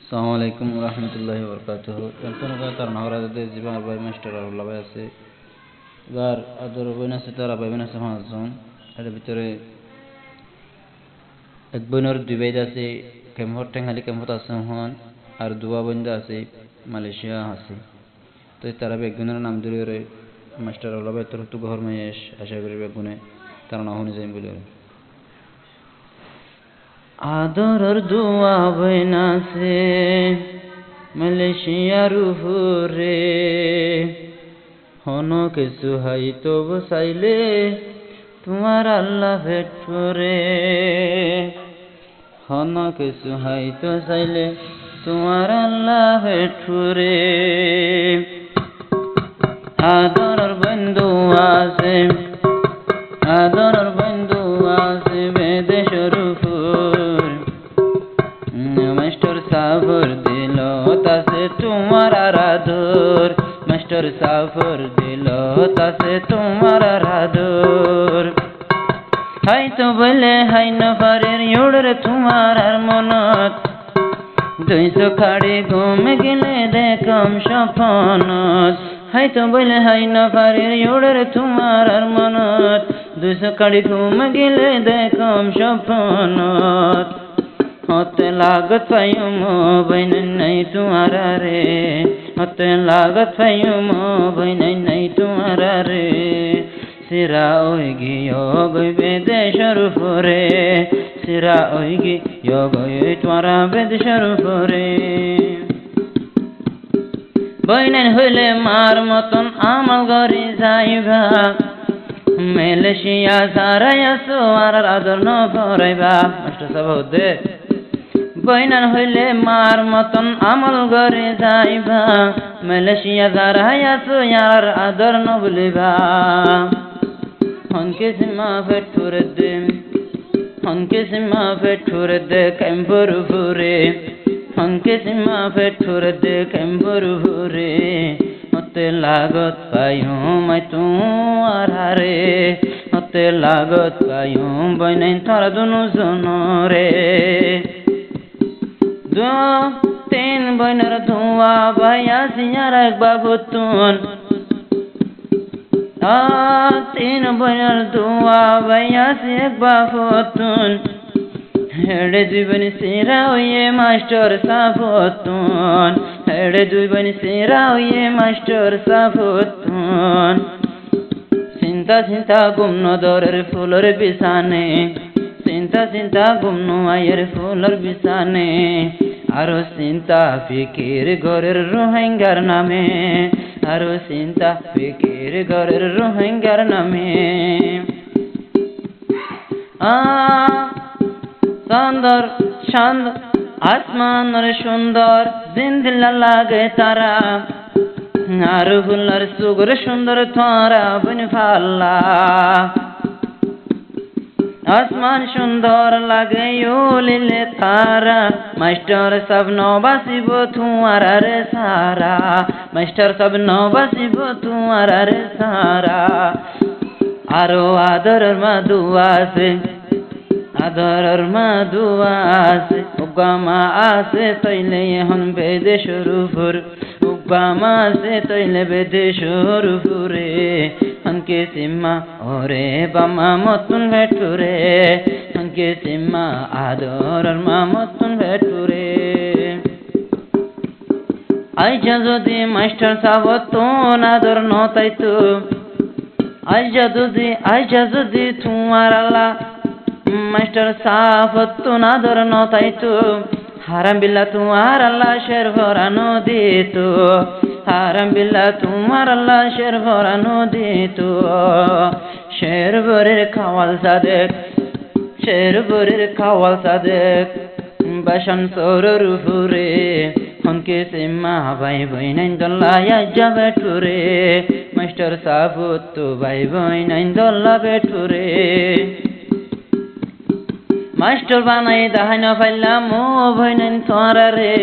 আসসালামু আলাইকুম রহমতুল্লাহি বরকাতুহ। এখন তার নগরাতে জীবন ভাই মাস্টার আর লাভাই আছে। এবার আদর বইন আছে তারা ভাই বোন আছে 5 জন। এর ভিতরে এক বোনের 2 ভাই আছে কেমহর টেঙ্গালি কেমহত আছে হন আর দুয়া বন্ধু আছে মালয়েশিয়া আছে। তো তারা বেগুনের নাম ধরে মাস্টার আর লাভাই তোর তো ঘর মাইয়েস আশা করি বেগুনে তারা না হনে যাই বলে আদরর দুয়া বইনাছে মালয়েশিয়ার উপরে হন কিছু হয়তো বসাইলে তোমার আল্লাহ ভেটরে হন কিছু হয়তো চাইলে তোমার আল্লাহ ভেটরে আদরর বন্ধু আছে আদরর বন্ধু আছে বেদেশের মাস্টার সাফর দিল তাছে তোমার আরাধর মাস্টার সাফর দিল তাছে তোমার আরাধর হয়তো বলে হাই নফারের ইউড়ের তোমার আর মনত 200 খাড়ি ঘুম গেলে দেখম স্বপ্নত হয়তো বলে হাই নফারের ইউড়ের তোমার আর মনত 200 খাড়ি ঘুম গেলে দেখম স্বপ্নত হতে লাগত পাইম বইন নাই তোমার রে হতে লাগত পাইম বইন নাই তোমার রে সিরা ওই গিয়ে বেদেশের উপরে সিরা ওই গিয়ে তোমার বেদেশের উপরে বইন হইলে মার মতন আমল গরি যাইবা মালয়েশিয়া সারাই আসো আর আদর ন করাইবা মাস্টার সাহেব দে বইনান হইলে মার মতন আমল করে যাইবা মালয়েশিয়া যারাই আছো আর আদর ন বলিবা হনকে সীমা ফেটুর দে কেম্বর ফুরে হনকে সীমা ফেটুর দে কেম্বর ফুরে হতে লাগত পাইও মাই তোমার হারে হতে লাগত পাইও বইনাই তোরা দুনু জনরে 3 বইনের ধোয়া ভাইয়া সিয়ার এক বাবুতুন 3 বইনের ধোয়া ভাইয়া এক বাবুতুন হেড়ে 2 বইন সিরা হইয়ে মাস্টার সাফতুন হেড়ে 2 বইন সিরা হইয়ে মাস্টার সাফতুন চিন্তা চিন্তা গুমন দরের ফুলের বিছানে চিন্তা গুমনু আয়ের ফুলের বিছানে আরো চিন্তা ফিকির ঘরের রোহিঙ্গার নামে আরো চিন্তা ফিকির ঘরের রোহিঙ্গার নামে সুন্দর সুন্দর আসমানের সুন্দর জিন্দিল্লা লাগে তারা আর ফুলার সুগর সুন্দর তোরা বন ফাল্লা আসমান সুন্দর লাগে ওলিলে তারা মাস্টার সব নবাসিব তোমার রে সারা মাস্টার সব নবাসিব তোমার রে সারা আরো আদরের মাদুয়া আছে আদরের মাদুয়া আছে উগামা আছে তৈলে এখন বেদেশের উপর উগামা আছে তৈলে বেদেশের উপরে হনকে সীমা ওরে বামা মতন ভেটুরে হনকে সীমা আদরের মা মতন ভেটুরে আইজা যদি মাস্টার সাবতন আদর নতাইতো আইজা যদি তোমার আল্লাহ মাস্টার সাবতন আদর নতাইতো হারাম বিল্লা তোমার আল্লাহ শের ভরানো দিত হারাম বিল্লা তোমার আল্লাহ শের ভরানো দিত শের ভরের খাওয়াল সাদেক বাসন সৌরর উপরে হনকে সীমা ভাই বইনাইন দল্লা আজ্জা বেঠুরে মাস্টার সাবুত তো ভাই বইনাইন দল্লা বেঠুরে মাস্টার বানাই দাহাইনা পাইলাম ও বইনাইন তোরা রে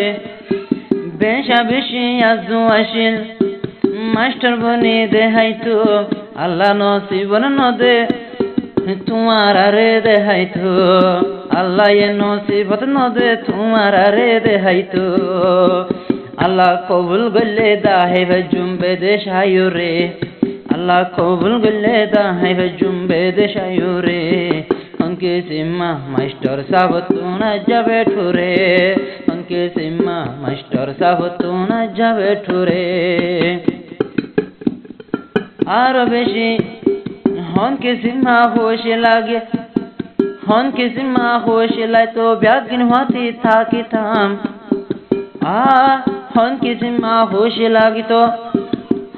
বেশা বেশি আজু আসিল মাস্টার বনি দেহাইতো আল্লাহ নসিবন নদে তোমার রে দেহাইতো আল্লাহ এ নসিবত নদে তোমার রে দেহাই তো আল্লাহ কবুল গলে দাহে জুম্বে দেশায়ু রে আল্লাহ কবুল গলে দাহে জুম্বে দেশায়ু রে অঙ্কে সিম্মা মাস্টার সাহেব তোনা যাবে ঠুরে অঙ্কে সিম্মা মাস্টার সাহেব তোনা যাবে ঠুরে আরো বেশি হনকে সিম্মা হোশে লাগে হনকে সিম্মা হোশে লাই তো ব্যাগিন হতে থাকিতাম হনকে সিম্মা হোশে লাগিত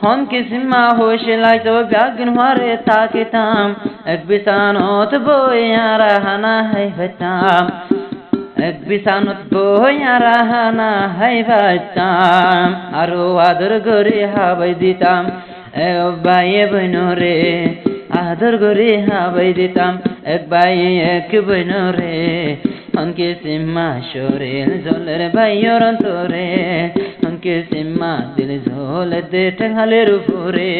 হনকে সিম্মা হোশে লাই তো ব্যাগিন হরে থাকিতাম এক বিছানত বইয়ারা হানা হাই হইতাম এক বিছানত বইয়ারা হানা হাই হইতাম আরো আদর করে হাবাই দিতাম এ ভাই বোন রে আদর করে হাবাই দিতাম এক ভাই এক বোন রে অনকে সিম্মা শরীর জলের ভাইয়র অন্তরে অনকে সিম্মা দিল ঝোল দে ঠেঙালের উপরে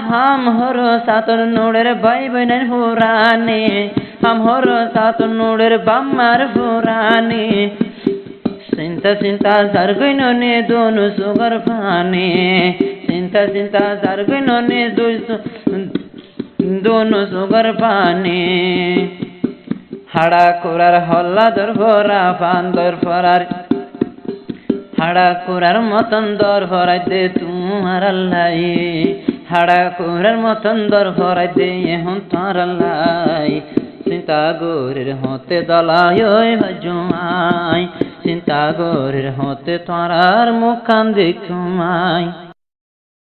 হাম হর সাতর নোড়ের ভাই বোনের ফুরানি হাম হর সাতর নোড়ের বাম্মার ফুরানি চিন্তা চিন্তা সারগইন নে দোনো সুগর পানি চিন্তা চিন্তা সারগইন নে দোনো সুগর পানি হাড়া কোরার হল্লা দর ভরা পান দর ফরার হাড়া কোরার মতন দর ভরাই দে তোমার আল্লাহ হাড়া কোরার মতন দর ভরাই দে এখন তোমার আল্লাহ চিন্তা গোরের হতে দলায় ভাজুমাই চিন্তা গোরের হতে তোরার মুখান দেখুমাই